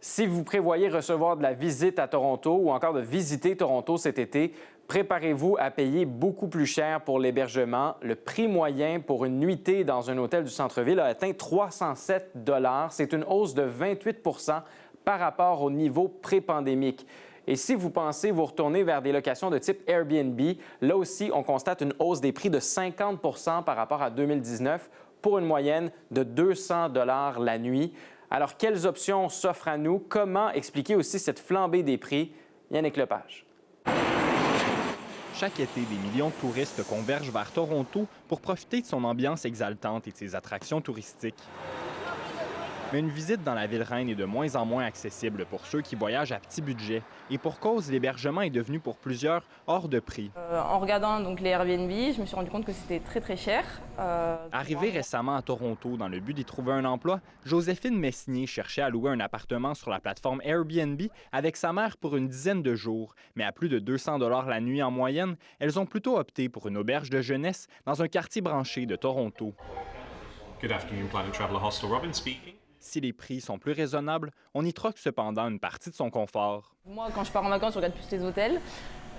Si vous prévoyez recevoir de la visite à Toronto ou encore de visiter Toronto cet été, préparez-vous à payer beaucoup plus cher pour l'hébergement. Le prix moyen pour une nuitée dans un hôtel du centre-ville a atteint 307 $. C'est une hausse de 28 par rapport au niveau pré-pandémique. Et si vous pensez vous retourner vers des locations de type Airbnb, là aussi, on constate une hausse des prix de 50 par rapport à 2019 pour une moyenne de 200 $ la nuit. Alors, quelles options s'offrent à nous? Comment expliquer aussi cette flambée des prix? Yannick Lepage. Chaque été, des millions de touristes convergent vers Toronto pour profiter de son ambiance exaltante et de ses attractions touristiques. Mais une visite dans la ville reine est de moins en moins accessible pour ceux qui voyagent à petit budget. Et pour cause, l'hébergement est devenu pour plusieurs hors de prix. En regardant donc, les Airbnb, je me suis rendu compte que c'était très cher. Arrivée récemment à Toronto dans le but d'y trouver un emploi, Joséphine Messnier cherchait à louer un appartement sur la plateforme Airbnb avec sa mère pour une dizaine de jours. Mais à plus de 200 $ la nuit en moyenne, elles ont plutôt opté pour une auberge de jeunesse dans un quartier branché de Toronto. Good afternoon, Planet Traveller Hostel. Robin speaking. Si les prix sont plus raisonnables, on y troque cependant une partie de son confort. Moi, quand je pars en vacances, je regarde plus les hôtels.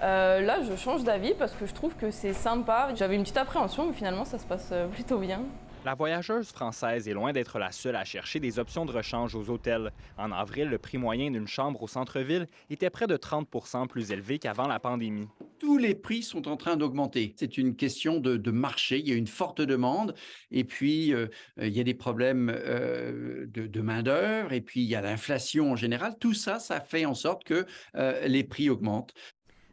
Là, je change d'avis parce que je trouve que c'est sympa. J'avais une petite appréhension, mais finalement, ça se passe plutôt bien. La voyageuse française est loin d'être la seule à chercher des options de rechange aux hôtels. En avril, le prix moyen d'une chambre au centre-ville était près de 30 % plus élevé qu'avant la pandémie. Tous les prix sont en train d'augmenter. C'est une question de marché. Il y a une forte demande et puis il y a des problèmes de main-d'œuvre et puis il y a l'inflation en général. Tout ça, ça fait en sorte que les prix augmentent.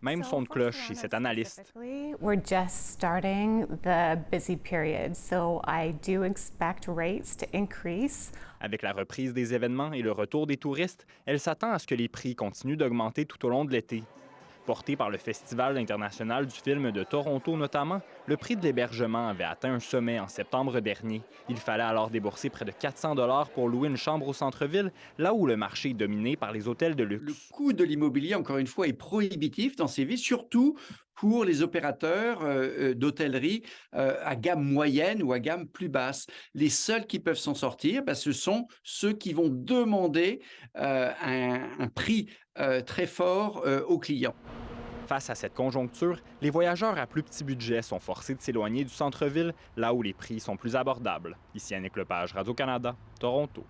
Même son de cloche chez cet analyste. We're just starting the busy period, so I do expect rates to increase. Avec la reprise des événements et le retour des touristes, elle s'attend à ce que les prix continuent d'augmenter tout au long de l'été. Porté par le Festival international du film de Toronto notamment, le prix de l'hébergement avait atteint un sommet en septembre dernier. Il fallait alors débourser près de 400 $ pour louer une chambre au centre-ville, là où le marché est dominé par les hôtels de luxe. Le coût de l'immobilier, encore une fois, est prohibitif dans ces villes, surtout pour les opérateurs d'hôtellerie à gamme moyenne ou à gamme plus basse. Les seuls qui peuvent s'en sortir, ce sont ceux qui vont demander un prix très fort aux clients. Face à cette conjoncture, les voyageurs à plus petit budget sont forcés de s'éloigner du centre-ville, là où les prix sont plus abordables. Ici Yannick Lepage, Radio-Canada, Toronto.